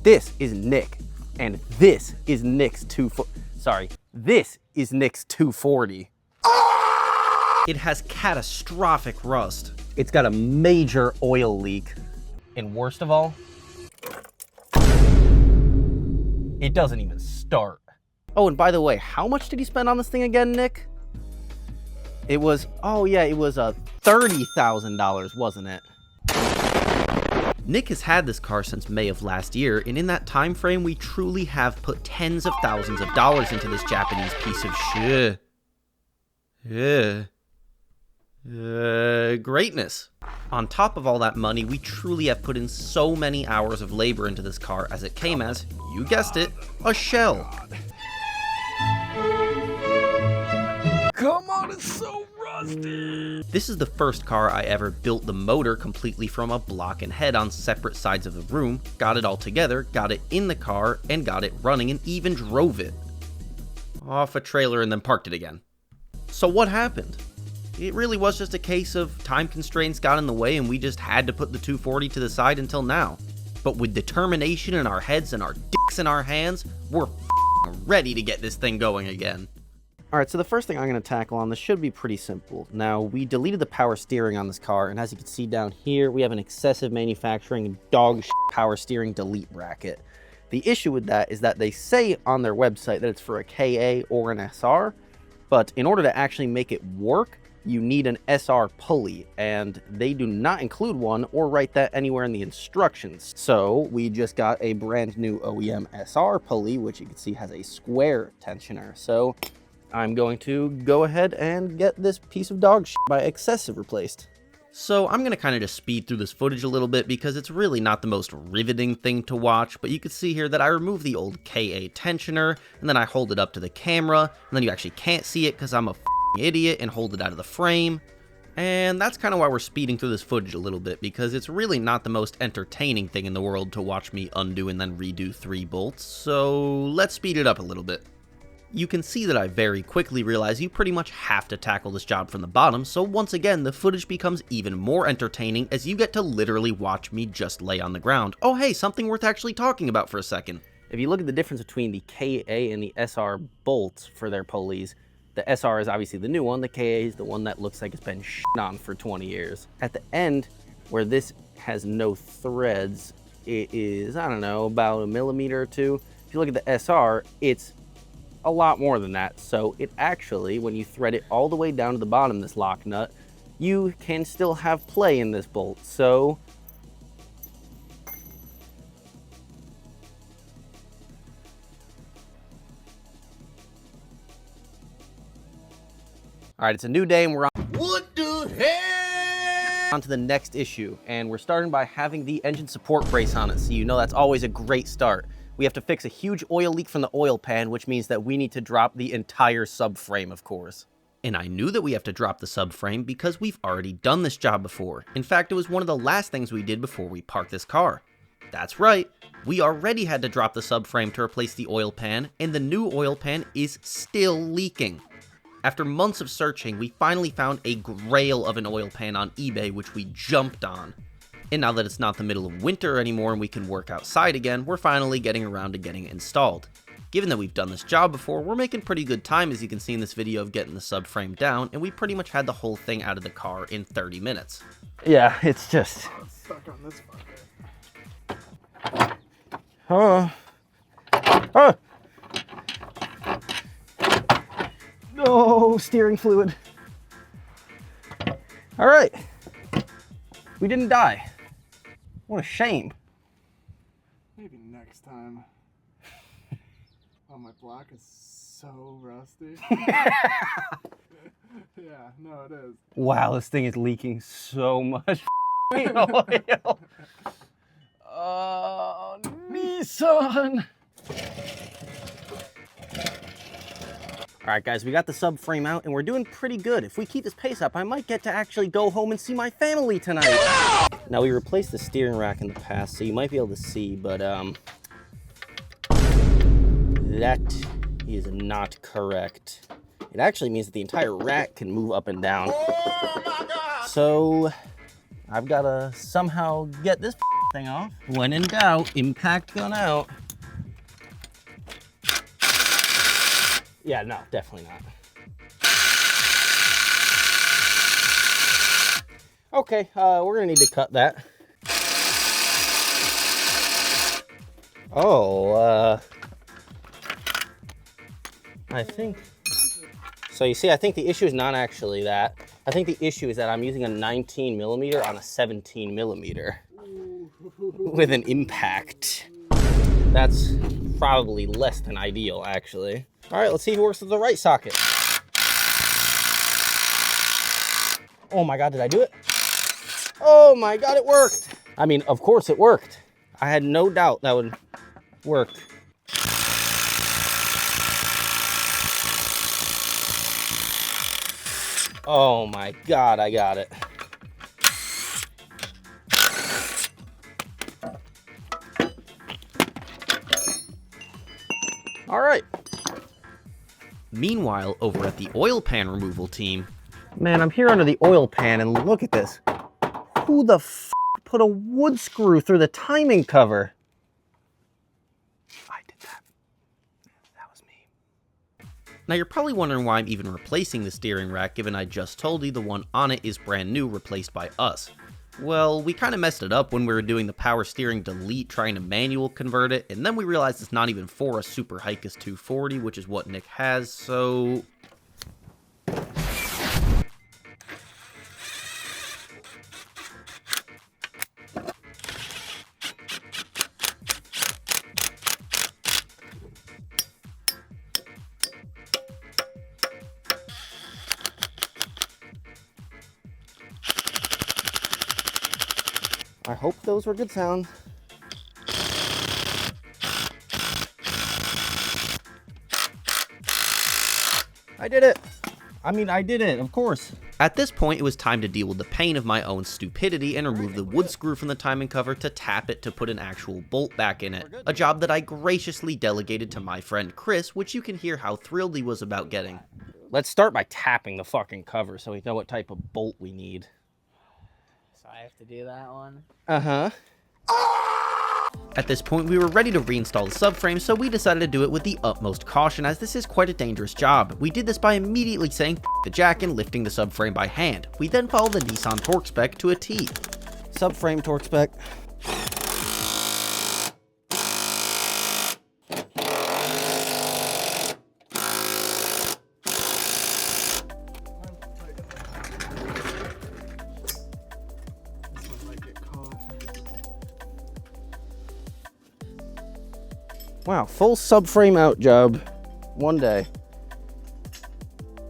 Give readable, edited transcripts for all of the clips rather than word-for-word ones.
This is Nick, and this is Nick's this is Nick's 240. It has catastrophic rust. It's got a major oil leak. And worst of all, it doesn't even start. Oh, and by the way, how much did you spend on this thing again, Nick? It was, oh yeah, it was $30,000, wasn't it? Nick has had this car since May of last year, and in that time frame, we truly have put tens of thousands of dollars into this Japanese piece of shit. Greatness. On top of all that money, we truly have put in so many hours of labor into this car as it came as, you guessed it, a shell. Come on, it's so rusty. This is the first car I ever built the motor completely from a block and head on separate sides of the room, got it all together, got it in the car, and got it running and even drove it off a trailer and then parked it again. So what happened? It really was just a case of time constraints got in the way and we just had to put the 240 to the side until now. But with determination in our heads and our dicks in our hands, we're ready to get this thing going again. Alright, so the first thing I'm going to tackle on this should be pretty simple. Now, we deleted the power steering on this car, and as you can see down here, we have an excessive manufacturing dog shit power steering delete bracket. The issue with that is that they say on their website that it's for a KA or an SR, but in order to actually make it work, you need an SR pulley, and they do not include one or write that anywhere in the instructions. So we just got a brand new OEM SR pulley, which you can see has a square tensioner. So I'm going to go ahead and get this piece of dog shit by excessive replaced. So I'm going to kind of just speed through this footage a little bit because it's really not the most riveting thing to watch, but you can see here that I removed the old KA tensioner, and then I hold it up to the camera, and then you actually can't see it because I'm a idiot and hold it out of the frame. And that's kind of why we're speeding through this footage a little bit, because it's really not the most entertaining thing in the world to watch me undo and then redo 3 bolts, so let's speed it up a little bit. You can see that I very quickly realize you pretty much have to tackle this job from the bottom, so once again the footage becomes even more entertaining as you get to literally watch me just lay on the ground. Oh hey, something worth actually talking about for a second. If you look at the difference between the KA and the SR bolts for their pulleys, the SR is obviously the new one, the KA is the one that looks like it's been shit on for 20 years. At the end, where this has no threads, it is, I don't know, about a millimeter or two. If you look at the SR, it's a lot more than that. So it actually, when you thread it all the way down to the bottom, this lock nut, you can still have play in this bolt. So all right, it's a new day and we're on. What the hell? On to the next issue, and we're starting by having the engine support brace on it, so you know that's always a great start. We have to fix a huge oil leak from the oil pan, which means that we need to drop the entire subframe, of course. And I knew that we have to drop the subframe because we've already done this job before. In fact, it was one of the last things we did before we parked this car. That's right, we already had to drop the subframe to replace the oil pan, and the new oil pan is still leaking. After months of searching, we finally found a grail of an oil pan on eBay, which we jumped on. And now that it's not the middle of winter anymore and we can work outside again, we're finally getting around to getting it installed. Given that we've done this job before, we're making pretty good time, as you can see in this video, of getting the subframe down, and we pretty much had the whole thing out of the car in 30 minutes. Yeah, it's just... Stuck on this fucker. No, steering fluid. All right, we didn't die. What a shame. Maybe next time. Oh, my block is so rusty. Yeah, no, it is. Wow, this thing is leaking so much oil. Oh, Nissan. All right, guys, we got the subframe out, and we're doing pretty good. If we keep this pace up, I might get to actually go home and see my family tonight. Now, we replaced the steering rack in the past, so you might be able to see, but that is not correct. It actually means that the entire rack can move up and down. Oh my God! So I've got to somehow get this thing off. When in doubt, impact gun out. Yeah, no, definitely not. Okay, we're gonna need to cut that. Oh, I think... So you see, I think the issue is not actually that. I think the issue is that I'm using a 19 millimeter on a 17 millimeter with an impact. That's probably less than ideal, actually. All right, let's see if it works with the right socket. Oh my God, did I do it? Oh my God, it worked. I mean, of course it worked. I had no doubt that would work. Oh my God, I got it. All right. Meanwhile, over at the oil pan removal team, Man, I'm here under the oil pan and look at this. Who the f put a wood screw through the timing cover? I did that. That was me. now you're probably wondering why I'm even replacing the steering rack given I just told you the one on it is brand new, replaced by us. Well, we kind of messed it up when we were doing the power steering delete trying to manual convert it, and then we realized it's not even for a Super Hikers 240, which is what Nick has, so... I hope those were good sounds. I did it. I mean, I did it, of course. At this point, it was time to deal with the pain of my own stupidity and remove the wood screw from the timing cover to tap it to put an actual bolt back in it. A job that I graciously delegated to my friend Chris, which you can hear how thrilled he was about getting. Let's start by tapping the fucking cover so we know what type of bolt we need. So I have to do that one? Uh-huh. At this point, we were ready to reinstall the subframe, so we decided to do it with the utmost caution as this is quite a dangerous job. We did this by immediately saying F the jack and lifting the subframe by hand. We then followed the Nissan torque spec to a T. Subframe torque spec. This one might get caught. Wow, full subframe out job. One day.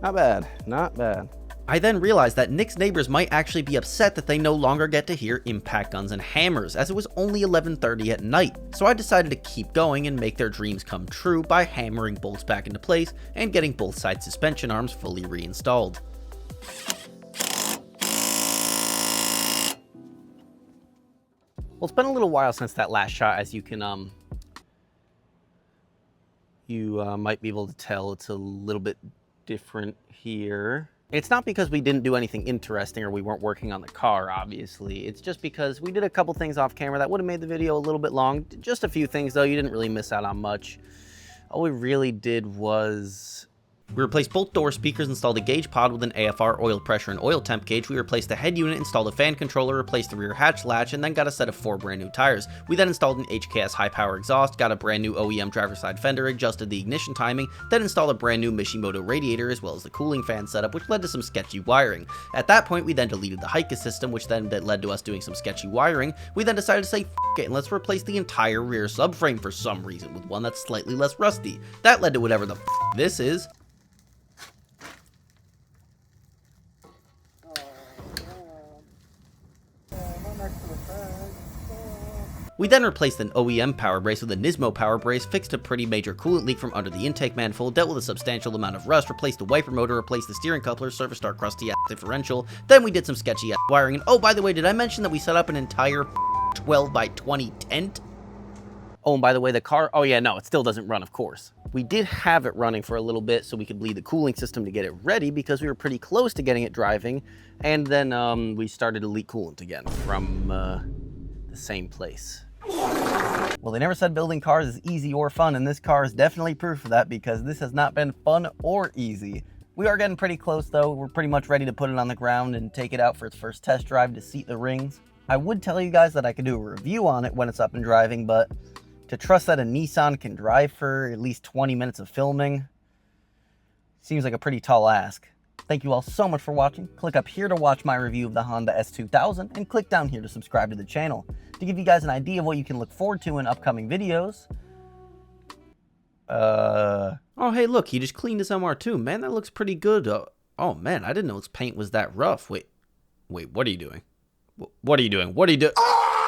Not bad, not bad. I then realized that Nick's neighbors might actually be upset that they no longer get to hear impact guns and hammers, as it was only 11:30 at night. So I decided to keep going and make their dreams come true by hammering bolts back into place and getting both side suspension arms fully reinstalled. Well, it's been a little while since that last shot, as you can, might be able to tell it's a little bit different here. It's not because we didn't do anything interesting or we weren't working on the car, obviously. It's just because we did a couple things off camera that would have made the video a little bit long. Just a few things, though. You didn't really miss out on much. All we really did was... We replaced both door speakers, installed a gauge pod with an AFR oil pressure and oil temp gauge. We replaced the head unit, installed a fan controller, replaced the rear hatch latch, and then got a set of 4 brand new tires. We then installed an HKS high power exhaust, got a brand new OEM driver side fender, adjusted the ignition timing, then installed a brand new Mishimoto radiator as well as the cooling fan setup, which led to some sketchy wiring. At that point, we then deleted the Hikers system, which then led to us doing some sketchy wiring. We then decided to say, F it, and let's replace the entire rear subframe for some reason with one that's slightly less rusty. That led to whatever the F this is. We then replaced an OEM power brace with a Nismo power brace, fixed a pretty major coolant leak from under the intake manifold, dealt with a substantial amount of rust, replaced the wiper motor, replaced the steering coupler, serviced our crusty ass differential, then we did some sketchy ass wiring, and oh, by the way, did I mention that we set up an entire 12 by 20 tent? Oh, and by the way, the car... Oh, yeah, no, it still doesn't run, of course. We did have it running for a little bit so we could bleed the cooling system to get it ready because we were pretty close to getting it driving, and then we started to leak coolant again from... the the same place. Well, they never said building cars is easy or fun, and this car is definitely proof of that because this has not been fun or easy. We are getting pretty close though. We're pretty much ready to put it on the ground and take it out for its first test drive to seat the rings. I would tell you guys that I could do a review on it when it's up and driving, but to trust that a Nissan can drive for at least 20 minutes of filming seems like a pretty tall ask. Thank you all so much for watching. Click up here to watch my review of the Honda S2000 and click down here to subscribe to the channel to give you guys an idea of what you can look forward to in upcoming videos. Oh, hey, look, he just cleaned his MR2. Man, that looks pretty good. Oh, man, I didn't know his paint was that rough. Wait, what are you doing? What are you doing? What are you doing?